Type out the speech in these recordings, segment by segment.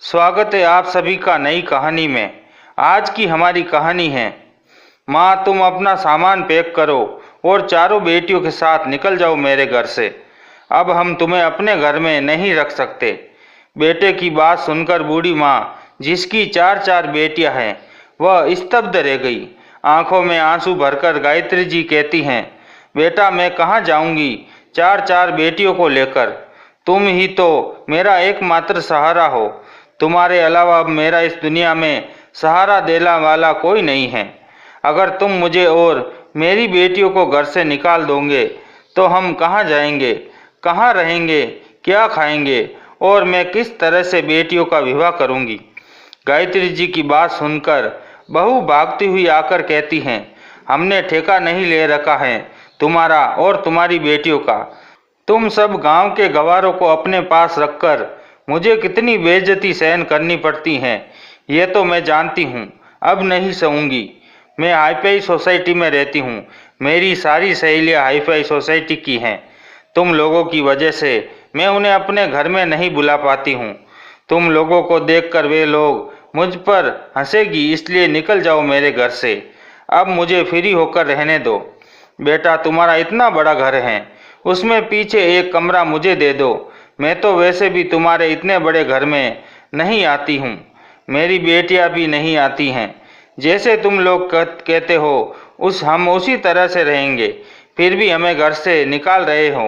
स्वागत है आप सभी का नई कहानी में। आज की हमारी कहानी है माँ तुम अपना सामान पैक करो और चारों बेटियों के साथ निकल जाओ मेरे घर से। अब हम तुम्हें अपने घर में नहीं रख सकते। बेटे की बात सुनकर बूढ़ी माँ, जिसकी चार चार बेटियां हैं, वह स्तब्ध रह गई। आंखों में आंसू भरकर गायत्री जी कहती हैं, बेटा मैं कहाँ जाऊंगी चार चार बेटियों को लेकर। तुम ही तो मेरा एकमात्र सहारा हो। तुम्हारे अलावा अब मेरा इस दुनिया में सहारा देने वाला कोई नहीं है। अगर तुम मुझे और मेरी बेटियों को घर से निकाल दोगे तो हम कहाँ जाएंगे, कहाँ रहेंगे, क्या खाएंगे और मैं किस तरह से बेटियों का विवाह करूँगी। गायत्री जी की बात सुनकर बहू भागती हुई आकर कहती हैं, हमने ठेका नहीं ले रखा है तुम्हारा और तुम्हारी बेटियों का। तुम सब गांव के गवारों को अपने पास रखकर मुझे कितनी बेइज्जती सहन करनी पड़ती है, ये तो मैं जानती हूँ। अब नहीं सहूँगी। मैं हाईफाई सोसाइटी में रहती हूँ। मेरी सारी सहेलियाँ हाईफाई सोसाइटी की हैं। तुम लोगों की वजह से मैं उन्हें अपने घर में नहीं बुला पाती हूँ। तुम लोगों को देखकर वे लोग मुझ पर हंसेगी, इसलिए निकल जाओ मेरे घर से। अब मुझे फ्री होकर रहने दो। बेटा तुम्हारा इतना बड़ा घर है, उसमें पीछे एक कमरा मुझे दे दो। मैं तो वैसे भी तुम्हारे इतने बड़े घर में नहीं आती हूँ। मेरी बेटियाँ भी नहीं आती हैं। जैसे तुम लोग कहते हो हम उसी तरह से रहेंगे। फिर भी हमें घर से निकाल रहे हो।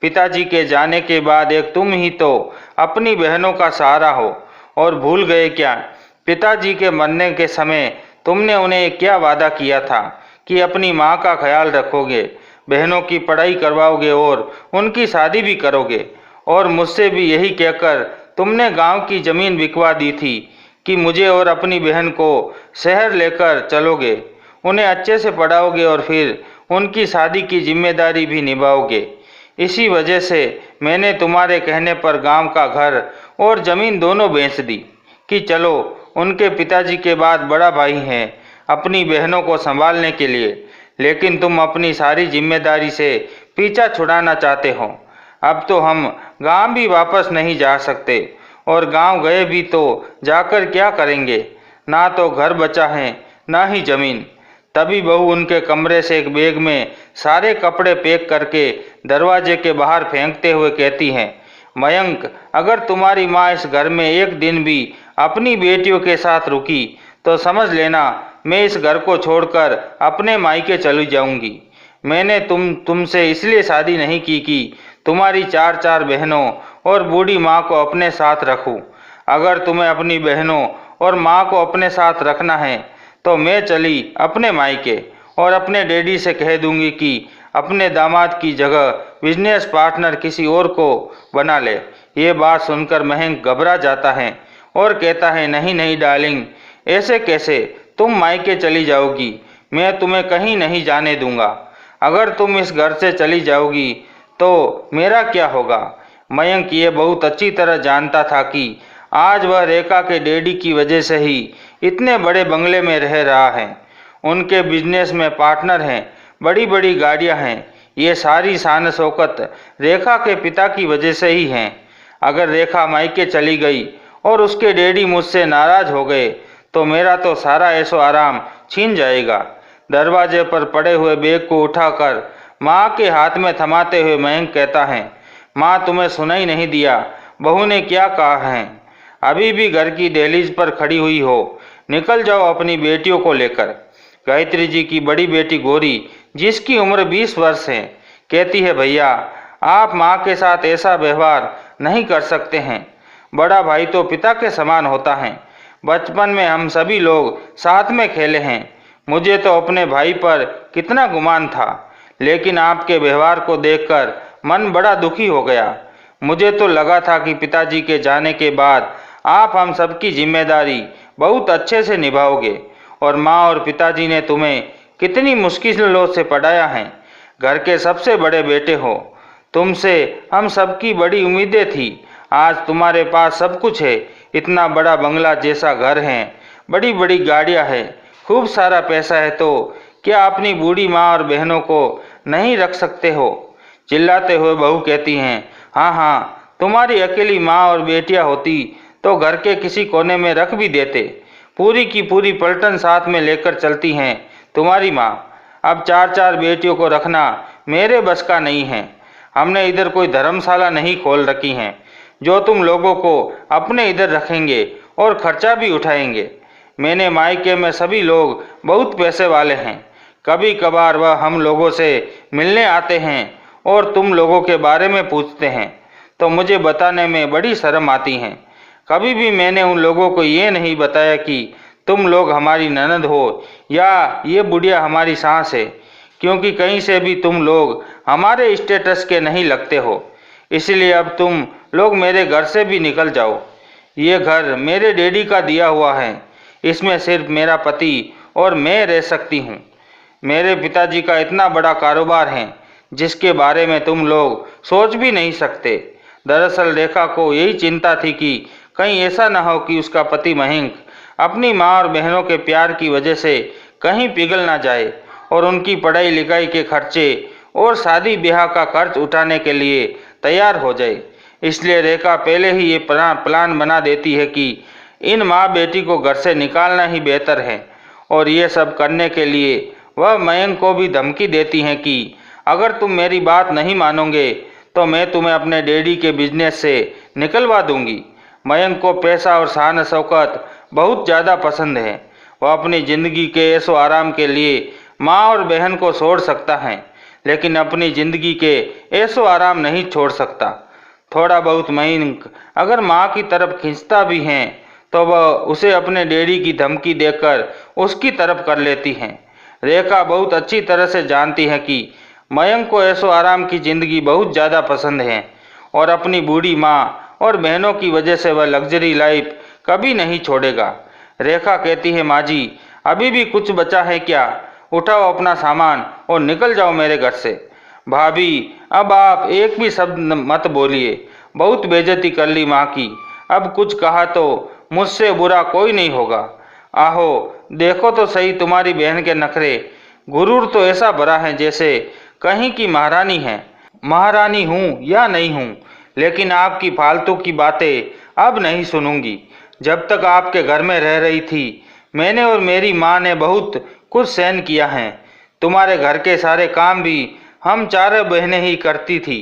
पिताजी के जाने के बाद एक तुम ही तो अपनी बहनों का सहारा हो। और भूल गए क्या, पिताजी के मरने के समय तुमने उन्हें क्या वादा किया था कि अपनी माँ का ख्याल रखोगे, बहनों की पढ़ाई करवाओगे और उनकी शादी भी करोगे। और मुझसे भी यही कहकर तुमने गांव की ज़मीन बिकवा दी थी कि मुझे और अपनी बहन को शहर लेकर चलोगे, उन्हें अच्छे से पढ़ाओगे और फिर उनकी शादी की जिम्मेदारी भी निभाओगे। इसी वजह से मैंने तुम्हारे कहने पर गांव का घर और ज़मीन दोनों बेच दी कि चलो उनके पिताजी के बाद बड़ा भाई हैं अपनी बहनों को संभालने के लिए। लेकिन तुम अपनी सारी जिम्मेदारी से पीछा छुड़ाना चाहते हो। अब तो हम गांव भी वापस नहीं जा सकते और गांव गए भी तो जाकर क्या करेंगे। ना तो घर बचा है ना ही ज़मीन। तभी बहू उनके कमरे से एक बैग में सारे कपड़े पैक करके दरवाजे के बाहर फेंकते हुए कहती हैं, मयंक अगर तुम्हारी माँ इस घर में एक दिन भी अपनी बेटियों के साथ रुकी तो समझ लेना मैं इस घर को छोड़कर अपने मायके चली जाऊंगी। मैंने तुमसे इसलिए शादी नहीं की कि तुम्हारी चार चार बहनों और बूढ़ी माँ को अपने साथ रखूं। अगर तुम्हें अपनी बहनों और माँ को अपने साथ रखना है तो मैं चली अपने मायके और अपने डैडी से कह दूंगी कि अपने दामाद की जगह बिजनेस पार्टनर किसी और को बना ले। ये बात सुनकर मयंक घबरा जाता है और कहता है, नहीं नहीं डार्लिंग, ऐसे कैसे, तुम मायके चली जाओगी, मैं तुम्हें कहीं नहीं जाने दूंगा। अगर तुम इस घर से चली जाओगी तो मेरा क्या होगा। मयंक ये बहुत अच्छी तरह जानता था कि आज वह रेखा के डैडी की वजह से ही इतने बड़े बंगले में रह रहा है। उनके बिजनेस में पार्टनर हैं, बड़ी बड़ी गाड़ियां हैं। ये सारी शान शौकत रेखा के पिता की वजह से ही हैं। अगर रेखा मायके चली गई और उसके डैडी मुझसे नाराज हो गए तो मेरा तो सारा ऐशो आराम छीन जाएगा। दरवाजे पर पड़े हुए बैग को उठाकर माँ के हाथ में थमाते हुए मयंक कहता है, माँ तुम्हें सुनाई नहीं दिया बहू ने क्या कहा है। अभी भी घर की दहलीज पर खड़ी हुई हो, निकल जाओ अपनी बेटियों को लेकर। गायत्री जी की बड़ी बेटी गौरी, जिसकी उम्र 20 वर्ष है, कहती है, भैया आप माँ के साथ ऐसा व्यवहार नहीं कर सकते हैं। बड़ा भाई तो पिता के समान होता है। बचपन में हम सभी लोग साथ में खेले हैं। मुझे तो अपने भाई पर कितना गुमान था, लेकिन आपके व्यवहार को देखकर मन बड़ा दुखी हो गया। मुझे तो लगा था कि पिताजी के जाने के बाद आप हम सबकी जिम्मेदारी बहुत अच्छे से निभाओगे। और माँ और पिताजी ने तुम्हें कितनी मुश्किलों से पढ़ाया है। घर के सबसे बड़े बेटे हो, तुमसे हम सबकी बड़ी उम्मीदें थी। आज तुम्हारे पास सब कुछ है, इतना बड़ा बंगला जैसा घर है, बड़ी बड़ी गाड़ियाँ हैं, खूब सारा पैसा है, तो क्या अपनी बूढ़ी माँ और बहनों को नहीं रख सकते हो। चिल्लाते हुए बहू कहती हैं, हाँ हाँ, तुम्हारी अकेली माँ और बेटियाँ होती तो घर के किसी कोने में रख भी देते। पूरी की पूरी पलटन साथ में लेकर चलती हैं तुम्हारी माँ। अब 4-4 बेटियों को रखना मेरे बस का नहीं है। हमने इधर कोई धर्मशाला नहीं खोल रखी है जो तुम लोगों को अपने इधर रखेंगे और खर्चा भी उठाएंगे। मैंने मायके में सभी लोग बहुत पैसे वाले हैं। कभी कभार वह हम लोगों से मिलने आते हैं और तुम लोगों के बारे में पूछते हैं तो मुझे बताने में बड़ी शर्म आती है। कभी भी मैंने उन लोगों को ये नहीं बताया कि तुम लोग हमारी ननद हो या ये बुढ़िया हमारी सास है, क्योंकि कहीं से भी तुम लोग हमारे स्टेटस के नहीं लगते हो। इसलिए अब तुम लोग मेरे घर से भी निकल जाओ। ये घर मेरे डैडी का दिया हुआ है। इसमें सिर्फ मेरा पति और मैं रह सकती हूँ। मेरे पिताजी का इतना बड़ा कारोबार है जिसके बारे में तुम लोग सोच भी नहीं सकते। दरअसल रेखा को यही चिंता थी कि कहीं ऐसा न हो कि उसका पति मयंक अपनी माँ और बहनों के प्यार की वजह से कहीं पिघल ना जाए और उनकी पढ़ाई लिखाई के खर्चे और शादी ब्याह का खर्च उठाने के लिए तैयार हो जाए। इसलिए रेखा पहले ही ये प्लान बना देती है कि इन माँ बेटी को घर से निकालना ही बेहतर है। और ये सब करने के लिए वह मयंक को भी धमकी देती हैं कि अगर तुम मेरी बात नहीं मानोगे तो मैं तुम्हें अपने डैडी के बिजनेस से निकलवा दूंगी। मयंक को पैसा और शान शौकत बहुत ज़्यादा पसंद है। वह अपनी ज़िंदगी के ऐशो आराम के लिए माँ और बहन को छोड़ सकता है, लेकिन अपनी ज़िंदगी के ऐशो आराम नहीं छोड़ सकता। थोड़ा बहुत मयंक अगर माँ की तरफ खींचता भी है तो वह उसे अपने डैडी की धमकी देकर उसकी तरफ कर लेती हैं। रेखा बहुत अच्छी तरह से जानती है कि मयंक को ऐशो आराम की ज़िंदगी बहुत ज़्यादा पसंद है और अपनी बूढ़ी माँ और बहनों की वजह से वह लग्जरी लाइफ कभी नहीं छोड़ेगा। रेखा कहती है, माँ जी अभी भी कुछ बचा है क्या? उठाओ अपना सामान और निकल जाओ मेरे घर से। भाभी अब आप एक भी शब्द मत बोलिए, बहुत बेइज्जती कर ली माँ की। अब कुछ कहा तो मुझसे बुरा कोई नहीं होगा। आहो देखो तो सही तुम्हारी बहन के नखरे। गुरूर तो ऐसा भरा है जैसे कहीं की महारानी है। महारानी हूँ या नहीं हूँ, लेकिन आपकी फालतू की बातें अब नहीं सुनूंगी। जब तक आपके घर में रह रही थी मैंने और मेरी माँ ने बहुत कुछ सहन किया है। तुम्हारे घर के सारे काम भी हम चारों बहनें ही करती थी।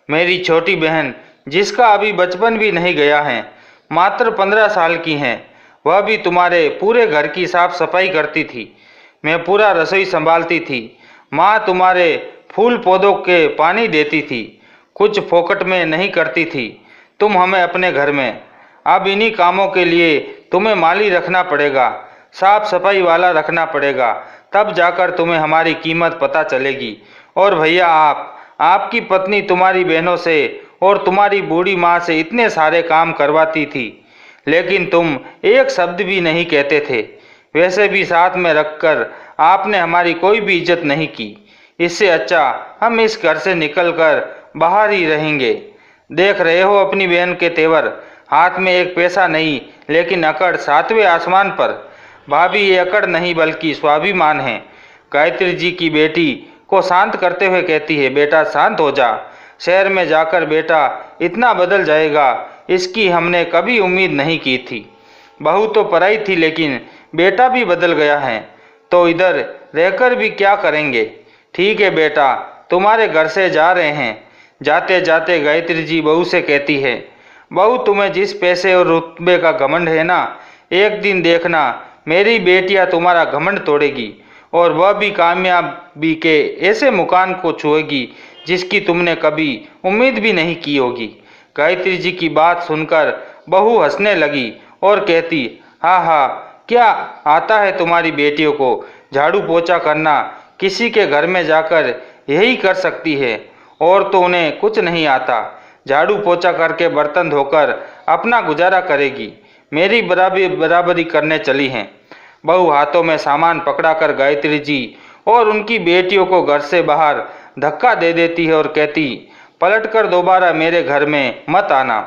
मेरी छोटी बहन जिसका अभी बचपन भी नहीं गया है, मात्र 15 साल की हैं, वह भी तुम्हारे पूरे घर की साफ सफाई करती थी। मैं पूरा रसोई संभालती थी। माँ तुम्हारे फूल पौधों के पानी देती थी, कुछ फोकट में नहीं करती थी। तुम हमें अपने घर में, अब इन्हीं कामों के लिए तुम्हें माली रखना पड़ेगा, साफ सफाई वाला रखना पड़ेगा, तब जाकर तुम्हें हमारी कीमत पता चलेगी। और भैया आपकी पत्नी तुम्हारी बहनों से और तुम्हारी बूढ़ी माँ से इतने सारे काम करवाती थी, लेकिन तुम एक शब्द भी नहीं कहते थे। वैसे भी साथ में रखकर आपने हमारी कोई भी इज्जत नहीं की। इससे अच्छा हम इस घर से निकलकर बाहर ही रहेंगे। देख रहे हो अपनी बहन के तेवर, हाथ में एक पैसा नहीं, लेकिन अकड़ 7वें आसमान पर। भाभी ये अकड़ नहीं बल्कि स्वाभिमान है। गायत्री जी की बेटी को शांत करते हुए कहती है, बेटा शांत हो जा। शहर में जाकर बेटा इतना बदल जाएगा इसकी हमने कभी उम्मीद नहीं की थी। बहू तो पराई थी लेकिन बेटा भी बदल गया है, तो इधर रहकर भी क्या करेंगे। ठीक है बेटा, तुम्हारे घर से जा रहे हैं। जाते जाते गायत्री जी बहू से कहती है, बहू तुम्हें जिस पैसे और रुतबे का घमंड है ना, एक दिन देखना मेरी बेटियां तुम्हारा घमंड तोड़ेगी और वह भी कामयाबी के ऐसे मुकाम को छुएगी जिसकी तुमने कभी उम्मीद भी नहीं की होगी। गायत्री जी की बात सुनकर बहू हंसने लगी और कहती, हाँ हाँ, क्या आता है तुम्हारी बेटियों को झाड़ू पोछा करना? किसी के घर में जाकर यही कर सकती है, और तो उन्हें कुछ नहीं आता। झाड़ू पोछा करके बर्तन धोकर अपना गुजारा करेगी, मेरी बराबरी करने चली हैं। बहू हाथों में सामान पकड़ाकर गायत्री जी और उनकी बेटियों को घर से बाहर धक्का दे देती है और कहती, पलटकर दोबारा मेरे घर में मत आना।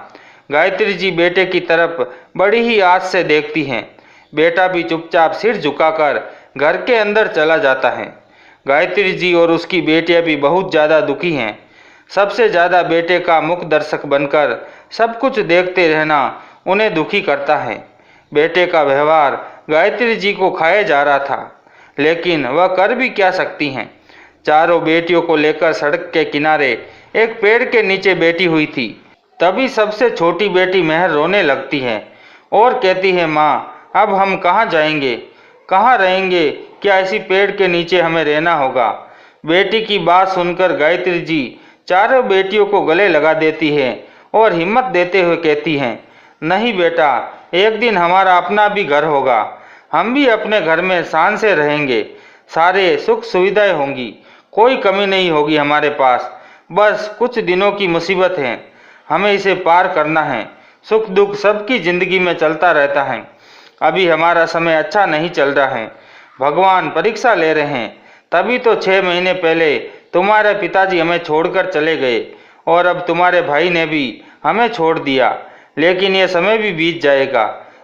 गायत्री जी बेटे की तरफ बड़ी ही आस से देखती हैं। बेटा भी चुपचाप सिर झुकाकर घर के अंदर चला जाता है। गायत्री जी और उसकी बेटियां भी बहुत ज़्यादा दुखी हैं। सबसे ज़्यादा बेटे का मुख दर्शक बनकर सब कुछ देखते रहना उन्हें दुखी करता है। बेटे का व्यवहार गायत्री जी को खाए जा रहा था, लेकिन वह कर भी क्या सकती हैं। चारों बेटियों को लेकर सड़क के किनारे एक पेड़ के नीचे बैठी हुई थी। तभी सबसे छोटी बेटी मेहर रोने लगती है और कहती है, माँ अब हम कहाँ जाएंगे, कहाँ रहेंगे, क्या इसी पेड़ के नीचे हमें रहना होगा। बेटी की बात सुनकर गायत्री जी चारों बेटियों को गले लगा देती है और हिम्मत देते हुए कहती हैं, नहीं बेटा, एक दिन हमारा अपना भी घर होगा, हम भी अपने घर में शान से रहेंगे, सारे सुख सुविधाएं होंगी, कोई कमी नहीं होगी हमारे पास। बस कुछ दिनों की मुसीबत है, हमें इसे पार करना है। सुख दुख सबकी जिंदगी में चलता रहता है। अभी हमारा समय अच्छा नहीं चल रहा है, भगवान परीक्षा ले रहे हैं। तभी तो 6 महीने पहले तुम्हारे पिताजी हमें छोड़कर चले गए और अब तुम्हारे भाई ने भी हमें छोड़ दिया। लेकिन ये समय भी बीत जाएगा,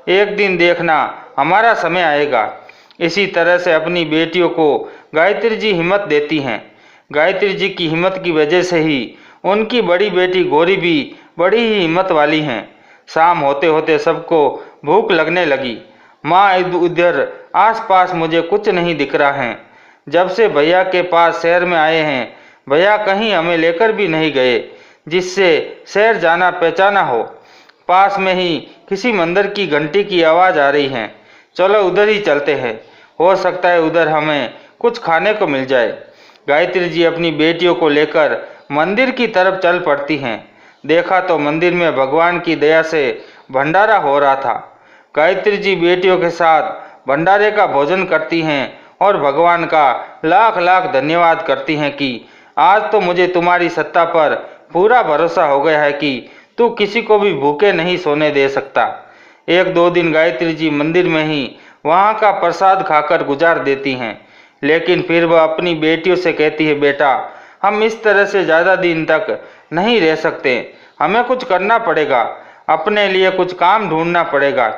एक दिन देखना हमारा समय आएगा। इसी तरह से अपनी बेटियों को गायत्री जी हिम्मत देती हैं। गायत्री जी की हिम्मत की वजह से ही उनकी बड़ी बेटी गौरी भी बड़ी ही हिम्मत वाली हैं। शाम होते होते सबको भूख लगने लगी। माँ इधर आसपास मुझे कुछ नहीं दिख रहा है। जब से भैया के पास शहर में आए हैं, भैया कहीं हमें लेकर भी नहीं गए जिससे शहर जाना पहचाना हो। पास में ही किसी मंदिर की घंटी की आवाज़ आ रही है, चलो उधर ही चलते हैं, हो सकता है उधर हमें कुछ खाने को मिल जाए। गायत्री जी अपनी बेटियों को लेकर मंदिर की तरफ चल पड़ती हैं। देखा तो मंदिर में भगवान की दया से भंडारा हो रहा था। गायत्री जी बेटियों के साथ भंडारे का भोजन करती हैं और भगवान का लाख लाख धन्यवाद करती हैं कि आज तो मुझे तुम्हारी सत्ता पर पूरा भरोसा हो गया है कि तू किसी को भी भूखे नहीं सोने दे सकता। 1-2 दिन गायत्री जी मंदिर में ही वहाँ का प्रसाद खाकर गुजार देती हैं, लेकिन फिर वह अपनी बेटियों से कहती है, बेटा हम इस तरह से ज़्यादा दिन तक नहीं रह सकते, हमें कुछ करना पड़ेगा, अपने लिए कुछ काम ढूंढना पड़ेगा,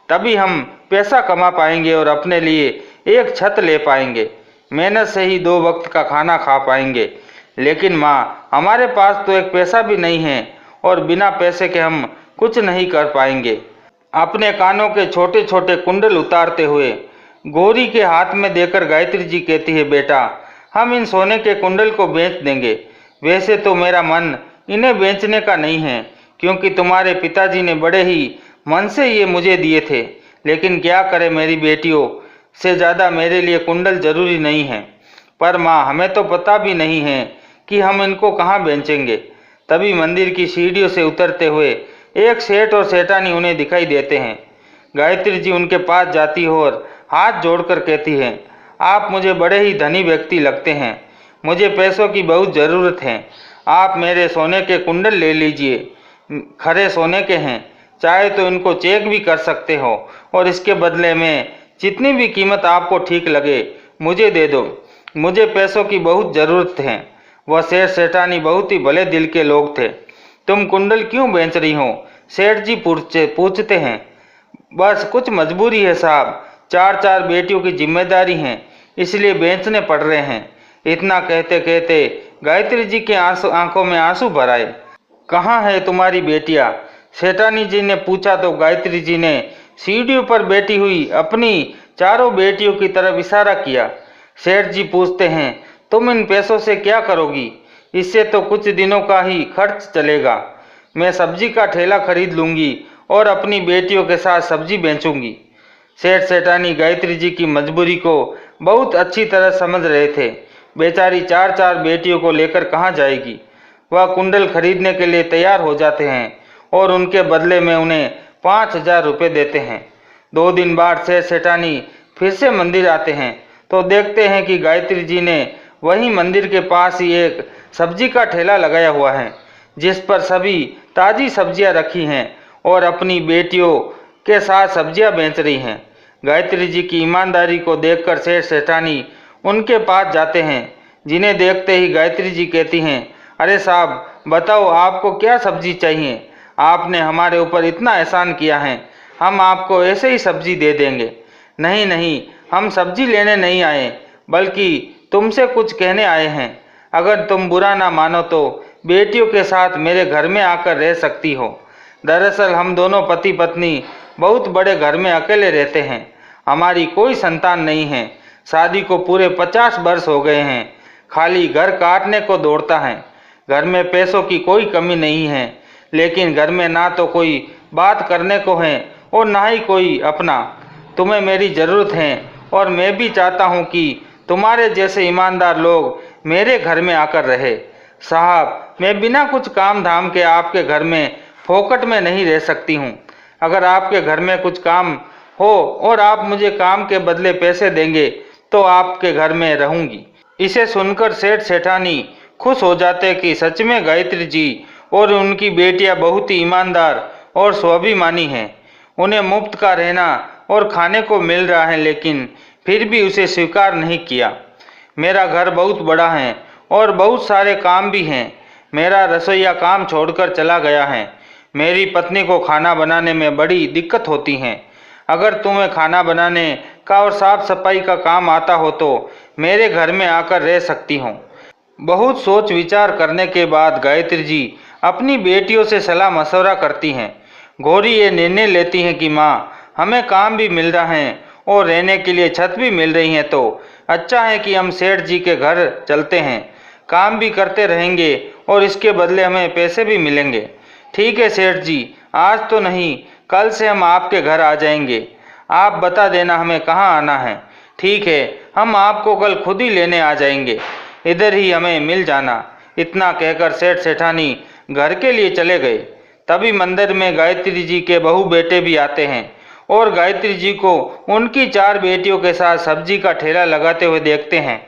तभी हम पैसा कमा पाएंगे और अपने लिए एक छत ले पाएंगे, मेहनत से ही 2 वक्त का खाना खा पाएंगे। लेकिन माँ, हमारे पास तो एक पैसा भी नहीं है और बिना पैसे के हम कुछ नहीं कर पाएंगे। अपने कानों के छोटे छोटे कुंडल उतारते हुए गौरी के हाथ में देकर गायत्री जी कहती है, बेटा हम इन सोने के कुंडल को बेच देंगे। वैसे तो मेरा मन इन्हें बेचने का नहीं है, क्योंकि तुम्हारे पिताजी ने बड़े ही मन से ये मुझे दिए थे, लेकिन क्या करे, मेरी बेटियों से ज़्यादा मेरे लिए कुंडल जरूरी नहीं है। पर माँ, हमें तो पता भी नहीं है कि हम इनको कहाँ बेचेंगे। तभी मंदिर की सीढ़ियों से उतरते हुए एक सेठ और सेठानी उन्हें दिखाई देते हैं। गायत्री जी उनके पास जाती है और हाथ जोड़कर कहती हैं, आप मुझे बड़े ही धनी व्यक्ति लगते हैं, मुझे पैसों की बहुत ज़रूरत है, आप मेरे सोने के कुंडल ले लीजिए, खरे सोने के हैं, चाहे तो इनको चेक भी कर सकते हो और इसके बदले में जितनी भी कीमत आपको ठीक लगे मुझे दे दो, मुझे पैसों की बहुत ज़रूरत है। वह सेठ सेठानी बहुत ही भले दिल के लोग थे। तुम कुंडल क्यों बेच रही हो? सेठ जी पूछते हैं। बस कुछ मजबूरी है साहब, 4 बेटियों की जिम्मेदारी है, इसलिए बेचने पड़ रहे हैं। इतना कहते कहते गायत्री जी के आंखों में आंसू भर आए। कहाँ है तुम्हारी बेटियाँ? सेठानी जी ने पूछा तो गायत्री जी ने सीढ़ियों पर बैठी हुई अपनी 4 बेटियों की तरफ इशारा किया। सेठ जी पूछते हैं, तुम इन पैसों से क्या करोगी? इससे तो कुछ दिनों का ही खर्च चलेगा। मैं सब्जी का ठेला खरीद लूँगी और अपनी बेटियों के साथ सब्जी बेचूंगी। सेठ सेठानी गायत्री जी की मजबूरी को बहुत अच्छी तरह समझ रहे थे। बेचारी 4 बेटियों को लेकर कहाँ जाएगी। वह कुंडल खरीदने के लिए तैयार हो जाते हैं और उनके बदले में उन्हें 5,000 रुपये देते हैं। 2 दिन बाद सेठ सेठानी फिर से मंदिर आते हैं तो देखते हैं कि गायत्री जी ने वहीं मंदिर के पास ही एक सब्जी का ठेला लगाया हुआ है, जिस पर सभी ताज़ी सब्जियां रखी हैं और अपनी बेटियों के साथ सब्जियां बेच रही हैं। गायत्री जी की ईमानदारी को देखकर सेठ सेठानी उनके पास जाते हैं, जिन्हें देखते ही गायत्री जी कहती हैं, अरे साहब बताओ आपको क्या सब्जी चाहिए? आपने हमारे ऊपर इतना एहसान किया है, हम आपको ऐसे ही सब्जी दे देंगे। नहीं नहीं, हम सब्जी लेने नहीं आए, बल्कि तुमसे कुछ कहने आए हैं। अगर तुम बुरा ना मानो तो बेटियों के साथ मेरे घर में आकर रह सकती हो। दरअसल हम दोनों पति पत्नी बहुत बड़े घर में अकेले रहते हैं। हमारी कोई संतान नहीं है। शादी को पूरे 50 वर्ष हो गए हैं। खाली घर काटने को दौड़ता है। घर में पैसों की कोई कमी नहीं है, लेकिन घर में ना तो कोई बात करने को है और ना ही कोई अपना। तुम्हें मेरी ज़रूरत है और मैं भी चाहता हूँ कि तुम्हारे जैसे ईमानदार लोग मेरे घर में आकर रहे। साहब, मैं बिना कुछ काम धाम के आपके घर में फोकट में नहीं रह सकती हूँ। अगर आपके घर में कुछ काम हो और आप मुझे काम के बदले पैसे देंगे तो आपके घर में रहूंगी। इसे सुनकर सेठ सेठानी खुश हो जाते कि सच में गायत्री जी और उनकी बेटियां बहुत ही ईमानदार और स्वाभिमानी हैं। उन्हें मुफ्त का रहना और खाने को मिल रहा है, लेकिन फिर भी उसे स्वीकार नहीं किया। मेरा घर बहुत बड़ा है और बहुत सारे काम भी हैं। मेरा रसोइया काम छोड़कर चला गया है। मेरी पत्नी को खाना बनाने में बड़ी दिक्कत होती है। अगर तुम्हें खाना बनाने का और साफ सफाई का काम आता हो तो मेरे घर में आकर रह सकती हो। बहुत सोच विचार करने के बाद गायत्री जी अपनी बेटियों से सलाह मशवरा करती हैं। गौरी ये निर्णय लेती हैं कि माँ, हमें काम भी मिल रहा है और रहने के लिए छत भी मिल रही है, तो अच्छा है कि हम सेठ जी के घर चलते हैं। काम भी करते रहेंगे और इसके बदले हमें पैसे भी मिलेंगे। ठीक है सेठ जी, आज तो नहीं, कल से हम आपके घर आ जाएंगे। आप बता देना हमें कहाँ आना है। ठीक है, हम आपको कल खुद ही लेने आ जाएंगे। इधर ही हमें मिल जाना। इतना कहकर सेठ सेठानी घर के लिए चले गए। तभी मंदिर में गायत्री जी के बहू बेटे भी आते हैं और गायत्री जी को उनकी 4 बेटियों के साथ सब्जी का ठेला लगाते हुए देखते हैं।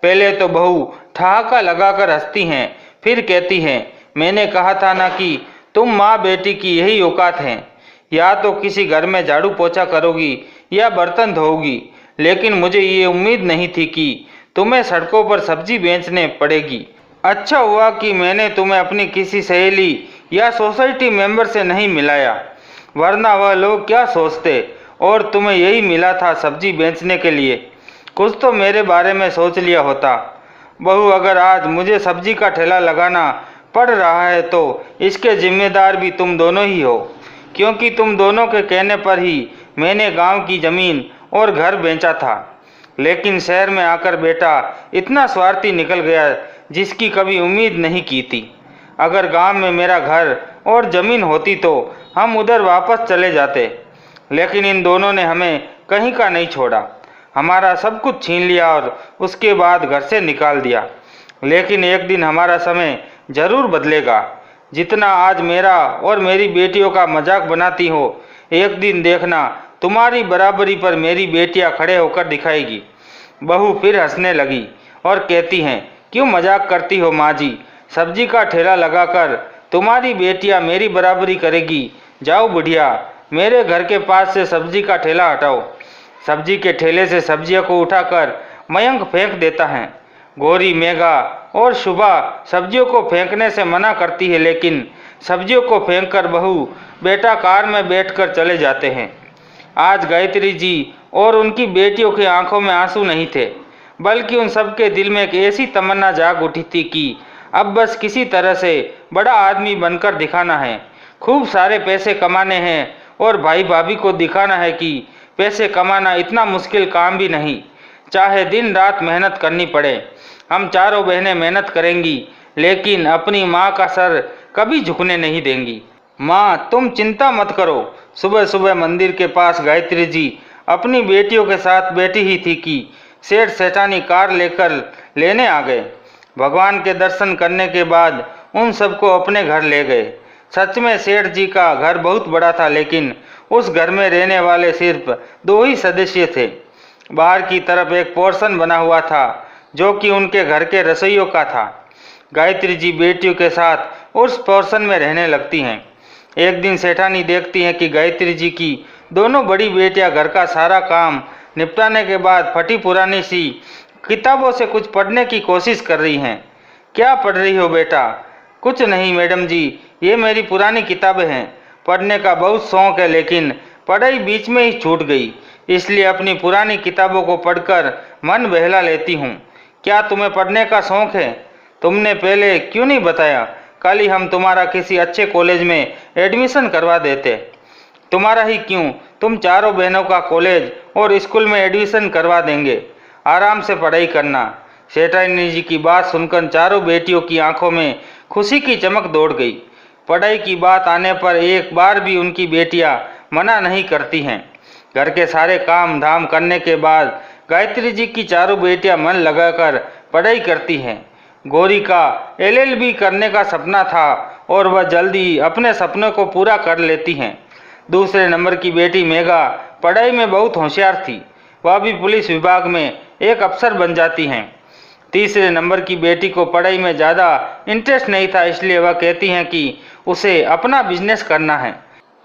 पहले तो बहू ठहाका लगाकर हंसती हैं, फिर कहती हैं, मैंने कहा था ना कि तुम माँ बेटी की यही औकात है। या तो किसी घर में झाड़ू पोछा करोगी या बर्तन धोओगी, लेकिन मुझे ये उम्मीद नहीं थी कि तुम्हें सड़कों पर सब्जी बेचने पड़ेगी। अच्छा हुआ कि मैंने तुम्हें अपनी किसी सहेली या सोसाइटी मेंबर से नहीं मिलाया, वरना वह लोग क्या सोचते। और तुम्हें यही मिला था सब्जी बेचने के लिए। कुछ तो मेरे बारे में सोच लिया होता। बहू, अगर आज मुझे सब्जी का ठेला लगाना पड़ रहा है तो इसके जिम्मेदार भी तुम दोनों ही हो, क्योंकि तुम दोनों के कहने पर ही मैंने गांव की ज़मीन और घर बेचा था। लेकिन शहर में आकर बेटा इतना स्वार्थी निकल गया जिसकी कभी उम्मीद नहीं की थी। अगर गांव में मेरा घर और ज़मीन होती तो हम उधर वापस चले जाते, लेकिन इन दोनों ने हमें कहीं का नहीं छोड़ा। हमारा सब कुछ छीन लिया और उसके बाद घर से निकाल दिया। लेकिन एक दिन हमारा समय जरूर बदलेगा। जितना आज मेरा और मेरी बेटियों का मजाक बनाती हो, एक दिन देखना तुम्हारी बराबरी पर मेरी बेटियां खड़े होकर दिखाएगी। बहू फिर हंसने लगी और कहती हैं, क्यों मजाक करती हो माँ जी? सब्जी का ठेला लगाकर तुम्हारी बेटियां मेरी बराबरी करेगी। जाओ बुढ़िया, मेरे घर के पास से सब्जी का ठेला हटाओ। सब्जी के ठेले से सब्जियों को उठाकर मयंक फेंक देता है। गौरी, मेघा और शुभा सब्जियों को फेंकने से मना करती है, लेकिन सब्जियों को फेंककर बहू बेटा कार में बैठकर चले जाते हैं। आज गायत्री जी और उनकी बेटियों की आंखों में आंसू नहीं थे, बल्कि उन सबके दिल में एक ऐसी तमन्ना जाग उठी थी कि अब बस किसी तरह से बड़ा आदमी बनकर दिखाना है, खूब सारे पैसे कमाने हैं और भाई भाभी को दिखाना है कि पैसे कमाना इतना मुश्किल काम भी नहीं, चाहे दिन रात मेहनत करनी पड़े। हम चारों बहनें मेहनत करेंगी, लेकिन अपनी माँ का सर कभी झुकने नहीं देंगी। माँ, तुम चिंता मत करो। सुबह सुबह मंदिर के पास गायत्री जी अपनी बेटियों के साथ बैठी ही थी कि सेठ सेठानी कार लेकर लेने आ गए। भगवान के दर्शन करने के बाद उन सबको अपने घर ले गए। सच में सेठ जी का घर बहुत बड़ा था, लेकिन उस घर में रहने वाले सिर्फ 2 ही सदस्य थे। बाहर की तरफ एक पोर्शन बना हुआ था जो कि उनके घर के रसोइयों का था। गायत्री जी बेटियों के साथ उस पोर्शन में रहने लगती हैं। एक दिन सेठानी देखती हैं कि गायत्री जी की दोनों बड़ी बेटियां घर का सारा काम निपटाने के बाद फटी पुरानी सी किताबों से कुछ पढ़ने की कोशिश कर रही हैं। क्या पढ़ रही हो बेटा? कुछ नहीं मैडम जी, ये मेरी पुरानी किताबें हैं। पढ़ने का बहुत शौक है, लेकिन पढ़ाई बीच में ही छूट गई, इसलिए अपनी पुरानी किताबों को पढ़कर मन बहला लेती हूँ। क्या तुम्हें पढ़ने का शौक है? तुमने पहले क्यों नहीं बताया? कल ही हम तुम्हारा किसी अच्छे कॉलेज में एडमिशन करवा देते। तुम्हारा ही क्यों, तुम चारों बहनों का कॉलेज और स्कूल में एडमिशन करवा देंगे। आराम से पढ़ाई करना। सेठानी जी की बात सुनकर चारों बेटियों की आंखों में खुशी की चमक दौड़ गई। पढ़ाई की बात आने पर एक बार भी उनकी बेटियां मना नहीं करती हैं। घर के सारे काम धाम करने के बाद गायत्री जी की चारों बेटियां मन लगाकर पढ़ाई करती हैं। गौरी का LLB करने का सपना था और वह जल्दी अपने सपनों को पूरा कर लेती हैं। दूसरे नंबर की बेटी मेघा पढ़ाई में बहुत होशियार थी, वह भी पुलिस विभाग में एक अफसर बन जाती हैं। तीसरे नंबर की बेटी को पढ़ाई में ज़्यादा इंटरेस्ट नहीं था, इसलिए वह कहती हैं कि उसे अपना बिजनेस करना है।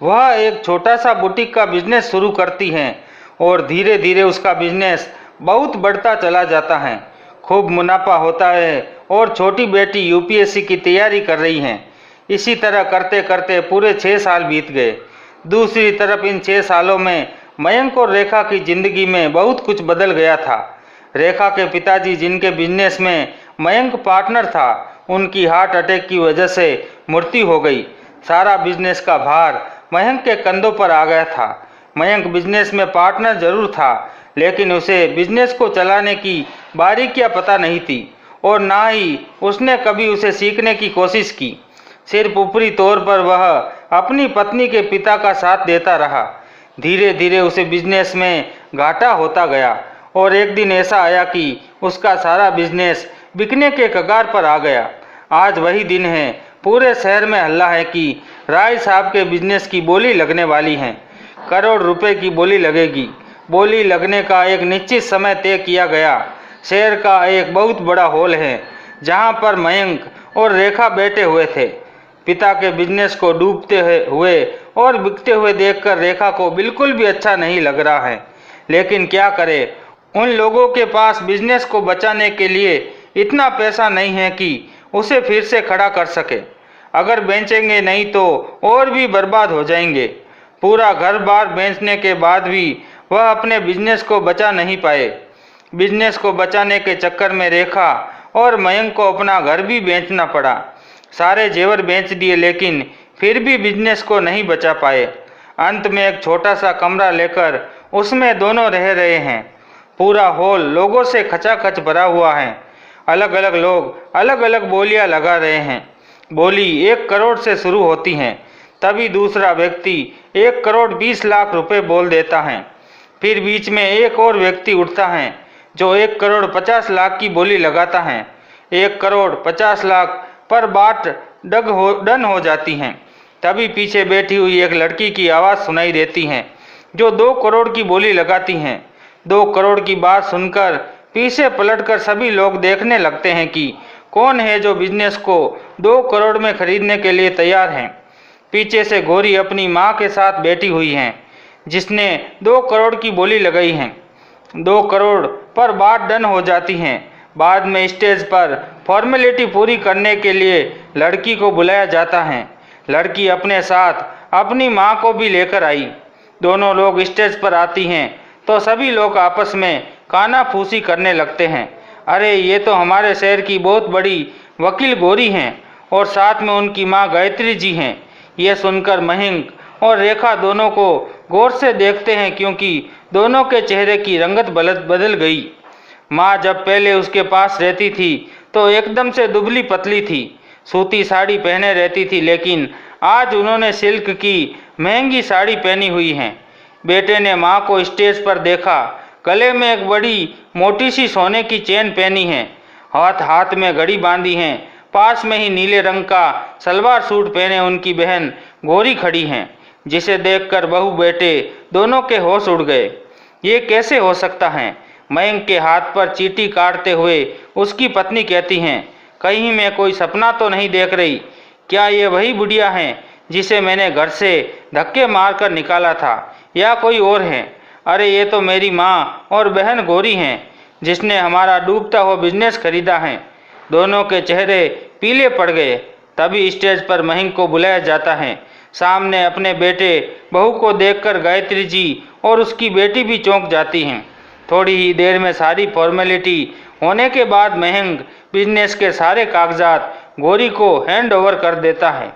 वह एक छोटा सा बुटीक का बिजनेस शुरू करती हैं और धीरे धीरे उसका बिजनेस बहुत बढ़ता चला जाता है। खूब मुनाफा होता है और छोटी बेटी UPSC की तैयारी कर रही हैं। इसी तरह करते करते पूरे 6 साल बीत गए। दूसरी तरफ इन 6 सालों में मयंक और रेखा की जिंदगी में बहुत कुछ बदल गया था। रेखा के पिताजी, जिनके बिजनेस में मयंक पार्टनर था, उनकी हार्ट अटैक की वजह से मृत्यु हो गई। सारा बिजनेस का भार मयंक के कंधों पर आ गया था। मयंक बिजनेस में पार्टनर जरूर था, लेकिन उसे बिजनेस को चलाने की बारीकियां पता नहीं थी और ना ही उसने कभी उसे सीखने की कोशिश की। सिर्फ ऊपरी तौर पर वह अपनी पत्नी के पिता का साथ देता रहा। धीरे धीरे उसे बिजनेस में घाटा होता गया और एक दिन ऐसा आया कि उसका सारा बिजनेस बिकने के कगार पर आ गया। आज वही दिन है। पूरे शहर में हल्ला है कि राय साहब के बिजनेस की बोली लगने वाली है। करोड़ रुपए की बोली लगेगी। बोली लगने का एक निश्चित समय तय किया गया। शहर का एक बहुत बड़ा हॉल है जहां पर मयंक और रेखा बैठे हुए थे। पिता के बिजनेस को डूबते हुए और बिकते हुए देखकर रेखा को बिल्कुल भी अच्छा नहीं लग रहा है, लेकिन क्या करे, उन लोगों के पास बिजनेस को बचाने के लिए इतना पैसा नहीं है कि उसे फिर से खड़ा कर सके। अगर बेचेंगे नहीं तो और भी बर्बाद हो जाएंगे। पूरा घर बार बेचने के बाद भी वह अपने बिजनेस को बचा नहीं पाए। बिजनेस को बचाने के चक्कर में रेखा और मयंक को अपना घर भी बेचना पड़ा। सारे जेवर बेच दिए, लेकिन फिर भी बिजनेस को नहीं बचा पाए। अंत में एक छोटा सा कमरा लेकर उसमें दोनों रह रहे हैं। पूरा हॉल लोगों से खचाखच भरा हुआ है। अलग अलग लोग अलग अलग बोलियां लगा रहे हैं। बोली 1 करोड़ से शुरू होती हैं, तभी दूसरा व्यक्ति 1 करोड़ 20 लाख रुपए बोल देता है। फिर बीच में एक और व्यक्ति उठता है जो 1 करोड़ 50 लाख की बोली लगाता है। 1 करोड़ 50 लाख पर बात डन हो जाती हैं। तभी पीछे बैठी हुई एक लड़की की आवाज़ सुनाई देती है जो 2 करोड़ की बोली लगाती हैं। 2 करोड़ की बात सुनकर पीछे पलटकर सभी लोग देखने लगते हैं कि कौन है जो बिजनेस को 2 करोड़ में खरीदने के लिए तैयार है। पीछे से गौरी अपनी माँ के साथ बैठी हुई हैं, जिसने 2 करोड़ की बोली लगाई है। 2 करोड़ पर बात डन हो जाती हैं। बाद में स्टेज पर फॉर्मेलिटी पूरी करने के लिए लड़की को बुलाया जाता है। लड़की अपने साथ अपनी माँ को भी लेकर आई। दोनों लोग स्टेज पर आती हैं तो सभी लोग आपस में कानाफूसी करने लगते हैं। अरे ये तो हमारे शहर की बहुत बड़ी वकील गौरी हैं और साथ में उनकी माँ गायत्री जी हैं। ये सुनकर मयंक और रेखा दोनों को गौर से देखते हैं, क्योंकि दोनों के चेहरे की रंगत बदल गई। माँ जब पहले उसके पास रहती थी तो एकदम से दुबली पतली थी, सूती साड़ी पहने रहती थी, लेकिन आज उन्होंने सिल्क की महंगी साड़ी पहनी हुई है। बेटे ने माँ को स्टेज पर देखा। गले में एक बड़ी मोटी सी सोने की चेन पहनी है, हाथ में घड़ी बांधी है। पास में ही नीले रंग का सलवार सूट पहने उनकी बहन गौरी खड़ी हैं, जिसे देखकर बहू बेटे दोनों के होश उड़ गए। ये कैसे हो सकता है? मयंक के हाथ पर चीटी काटते हुए उसकी पत्नी कहती हैं, कहीं मैं कोई सपना तो नहीं देख रही? क्या ये वही बुढ़िया है जिसे मैंने घर से धक्के मारकर निकाला था, या कोई और है? अरे ये तो मेरी माँ और बहन गौरी हैं, जिसने हमारा डूबता हुआ बिजनेस खरीदा है। दोनों के चेहरे पीले पड़ गए। तभी स्टेज पर मयंक को बुलाया जाता है। सामने अपने बेटे बहू को देखकर गायत्री जी और उसकी बेटी भी चौंक जाती हैं। थोड़ी ही देर में सारी फॉर्मेलिटी होने के बाद महंग बिजनेस के सारे कागजात गौरी को हैंड ओवर कर देता है।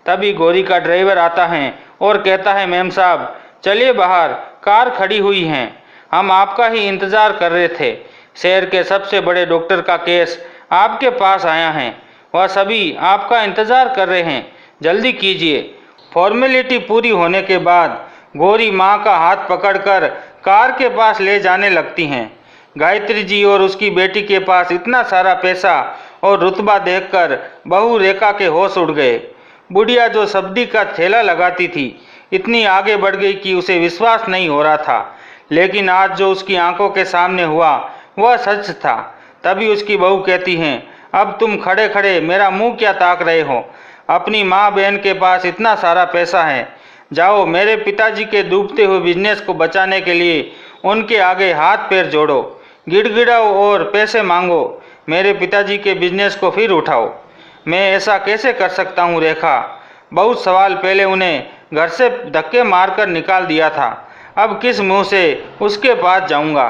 तभी गौरी का ड्राइवर आता है और कहता है, मेम साहब चलिए बाहर, कार खड़ी हुई है, हम आपका ही इंतज़ार कर रहे थे। शहर के सबसे बड़े डॉक्टर का केस आपके पास आया है, वह सभी आपका इंतज़ार कर रहे हैं, जल्दी कीजिए। फॉर्मेलिटी पूरी होने के बाद गौरी माँ का हाथ पकड़कर कार के पास ले जाने लगती हैं। गायत्री जी और उसकी बेटी के पास इतना सारा पैसा और रुतबा देखकर बहू रेखा के होश उड़ गए। बुढ़िया जो सब्जी का ठेला लगाती थी इतनी आगे बढ़ गई कि उसे विश्वास नहीं हो रहा था, लेकिन आज जो उसकी आंखों के सामने हुआ वह सच था। तभी उसकी बहू कहती हैं, अब तुम खड़े खड़े मेरा मुंह क्या ताक रहे हो? अपनी माँ बहन के पास इतना सारा पैसा है, जाओ मेरे पिताजी के डूबते हुए बिजनेस को बचाने के लिए उनके आगे हाथ पैर जोड़ो, गिड़गिड़ाओ और पैसे मांगो, मेरे पिताजी के बिजनेस को फिर उठाओ। मैं ऐसा कैसे कर सकता हूँ रेखा? बहुत सवाल पहले उन्हें घर से धक्के मारकर निकाल दिया था, अब किस मुंह से उसके पास जाऊंगा?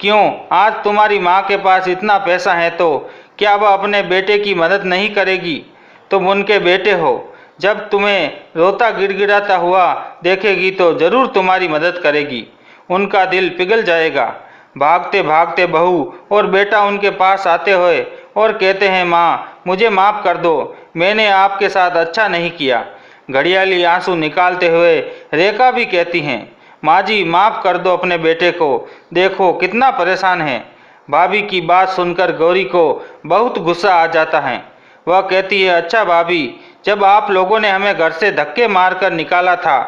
क्यों, आज तुम्हारी माँ के पास इतना पैसा है तो क्या वह अपने बेटे की मदद नहीं करेगी? तुम उनके बेटे हो, जब तुम्हें रोता गिड़गिड़ाता हुआ देखेगी तो जरूर तुम्हारी मदद करेगी। उनका दिल पिघल जाएगा। भागते भागते बहू और बेटा उनके पास आते हुए और कहते हैं, माँ मुझे माफ़ कर दो, मैंने आपके साथ अच्छा नहीं किया। घड़ियाली आंसू निकालते हुए रेखा भी कहती हैं, माँ जी माफ़ कर दो अपने बेटे को, देखो कितना परेशान है। भाभी की बात सुनकर गौरी को बहुत गुस्सा आ जाता है। वह कहती है, अच्छा भाभी, जब आप लोगों ने हमें घर से धक्के मारकर निकाला था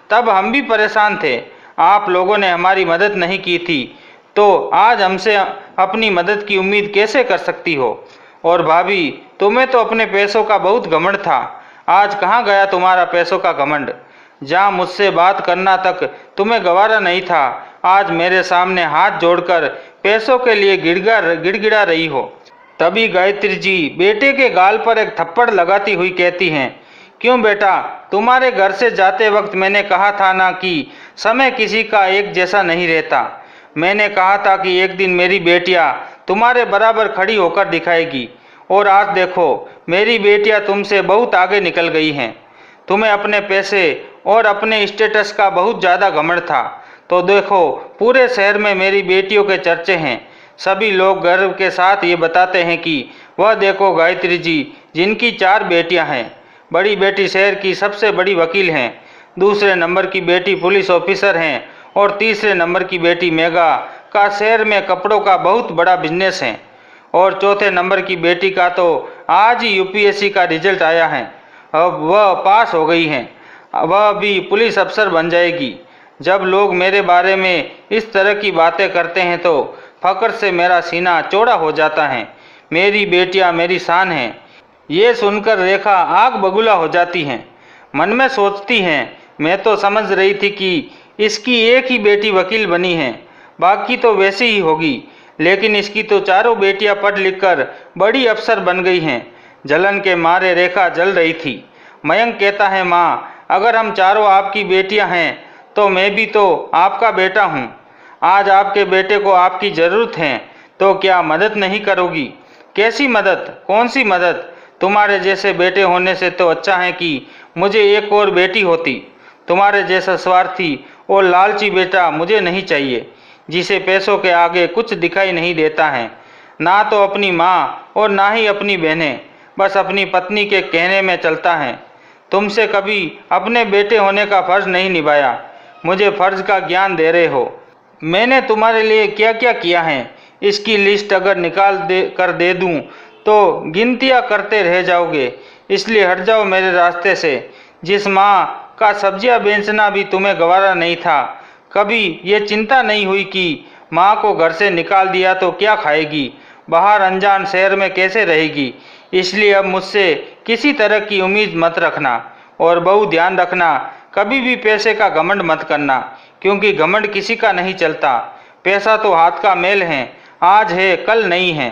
तब हम भी परेशान थे, आप लोगों ने हमारी मदद नहीं की थी, तो आज हमसे अपनी मदद की उम्मीद कैसे कर सकती हो? और भाभी, तुम्हें तो अपने पैसों का बहुत घमंड था, आज कहाँ गया तुम्हारा पैसों का घमंड? जहाँ मुझसे बात करना तक तुम्हें गवारा नहीं था, आज मेरे सामने हाथ जोड़कर पैसों के लिए गिड़गिड़ा रही हो। तभी गायत्री जी बेटे के गाल पर एक थप्पड़ लगाती हुई कहती हैं, क्यों बेटा, तुम्हारे घर से जाते वक्त मैंने कहा था ना कि समय किसी का एक जैसा नहीं रहता। मैंने कहा था कि एक दिन मेरी बेटियां तुम्हारे बराबर खड़ी होकर दिखाएगी, और आज देखो मेरी बेटियां तुमसे बहुत आगे निकल गई हैं। तुम्हें अपने पैसे और अपने स्टेटस का बहुत ज़्यादा घमंड था, तो देखो पूरे शहर में मेरी बेटियों के चर्चे हैं। सभी लोग गर्व के साथ ये बताते हैं कि वह देखो गायत्री जी, जिनकी 4 बेटियां हैं। बड़ी बेटी शहर की सबसे बड़ी वकील हैं, दूसरे नंबर की बेटी पुलिस ऑफिसर हैं, और तीसरे नंबर की बेटी मेघा का शहर में कपड़ों का बहुत बड़ा बिजनेस है, और चौथे नंबर की बेटी का तो आज ही यूपीएससी का रिजल्ट आया है, अब वह पास हो गई हैं, वह भी पुलिस अफसर बन जाएगी। जब लोग मेरे बारे में इस तरह की बातें करते हैं तो फख्र से मेरा सीना चौड़ा हो जाता है। मेरी बेटियां मेरी शान हैं। ये सुनकर रेखा आग बबूला हो जाती हैं। मन में सोचती हैं, मैं तो समझ रही थी कि इसकी एक ही बेटी वकील बनी है, बाकी तो वैसी ही होगी, लेकिन इसकी तो चारों बेटियां पढ़ लिख कर बड़ी अफसर बन गई हैं। जलन के मारे रेखा जल रही थी। मयंक कहता है, माँ अगर हम चारों आपकी बेटियां हैं तो मैं भी तो आपका बेटा हूँ। आज आपके बेटे को आपकी ज़रूरत है, तो क्या मदद नहीं करोगी? कैसी मदद? कौन सी मदद? तुम्हारे जैसे बेटे होने से तो अच्छा है कि मुझे एक और बेटी होती। तुम्हारे जैसा स्वार्थी और लालची बेटा मुझे नहीं चाहिए, जिसे पैसों के आगे कुछ दिखाई नहीं देता है, ना तो अपनी माँ और ना ही अपनी बहनें, बस अपनी पत्नी के कहने में चलता है। तुमसे कभी अपने बेटे होने का फ़र्ज नहीं निभाया, मुझे फ़र्ज का ज्ञान दे रहे हो। मैंने तुम्हारे लिए क्या क्या किया है, इसकी लिस्ट अगर निकाल दे दूं तो गिनतियां करते रह जाओगे, इसलिए हट जाओ मेरे रास्ते से। जिस माँ का सब्जियां बेचना भी तुम्हें गवारा नहीं था, कभी ये चिंता नहीं हुई कि माँ को घर से निकाल दिया तो क्या खाएगी, बाहर अनजान शहर में कैसे रहेगी। इसलिए अब मुझसे किसी तरह की उम्मीद मत रखना, और बहू ध्यान रखना, कभी भी पैसे का घमंड मत करना, क्योंकि घमंड किसी का नहीं चलता। पैसा तो हाथ का मैल है, आज है कल नहीं है।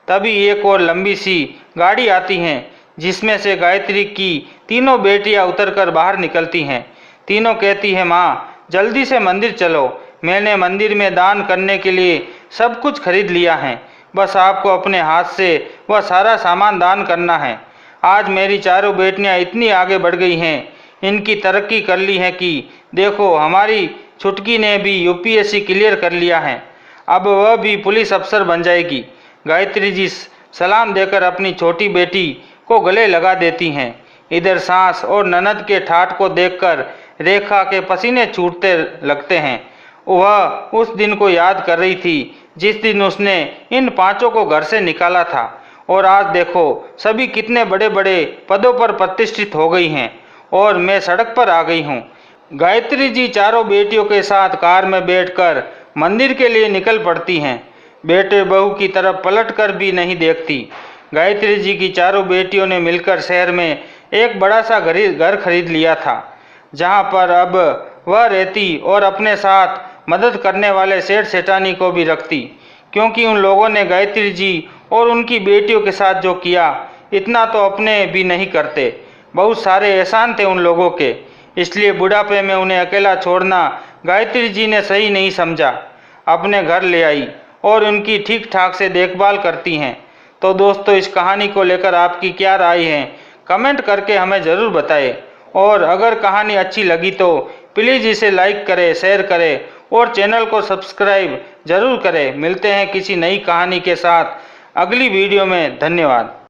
तभी एक और लंबी सी गाड़ी आती है, जिसमें से गायत्री की तीनों बेटियां उतरकर बाहर निकलती हैं। तीनों कहती हैं, माँ जल्दी से मंदिर चलो, मैंने मंदिर में दान करने के लिए सब कुछ खरीद लिया है। बस आपको अपने हाथ से वह सारा सामान दान करना है। आज मेरी चारों बेटियां इतनी आगे बढ़ गई हैं, इनकी तरक्की कर ली है कि देखो हमारी छुटकी ने भी यूपीएससी क्लियर कर लिया है, अब वह भी पुलिस अफसर बन जाएगी। गायत्री जी सलाम देकर अपनी छोटी बेटी को गले लगा देती हैं। इधर सास और ननद के ठाठ को देखकर रेखा के पसीने छूटने लगते हैं। वह उस दिन को याद कर रही थी जिस दिन उसने इन पांचों को घर से निकाला था, और आज देखो सभी कितने बड़े बड़े पदों पर प्रतिष्ठित हो गई हैं और मैं सड़क पर आ गई हूँ। गायत्री जी चारों बेटियों के साथ कार में बैठकर मंदिर के लिए निकल पड़ती हैं। बेटे बहू की तरफ पलट कर भी नहीं देखती। गायत्री जी की चारों बेटियों ने मिलकर शहर में एक बड़ा सा घर खरीद लिया था, जहाँ पर अब वह रहती और अपने साथ मदद करने वाले सेठ सेठानी को भी रखती, क्योंकि उन लोगों ने गायत्री जी और उनकी बेटियों के साथ जो किया इतना तो अपने भी नहीं करते। बहुत सारे एहसान थे उन लोगों के, इसलिए बुढ़ापे में उन्हें अकेला छोड़ना गायत्री जी ने सही नहीं समझा। अपने घर ले आई और उनकी ठीक ठाक से देखभाल करती हैं। तो दोस्तों, इस कहानी को लेकर आपकी क्या राय है, कमेंट करके हमें ज़रूर बताएं। और अगर कहानी अच्छी लगी तो प्लीज़ इसे लाइक करें, शेयर करें और चैनल को सब्सक्राइब जरूर करें। मिलते हैं किसी नई कहानी के साथ अगली वीडियो में। धन्यवाद।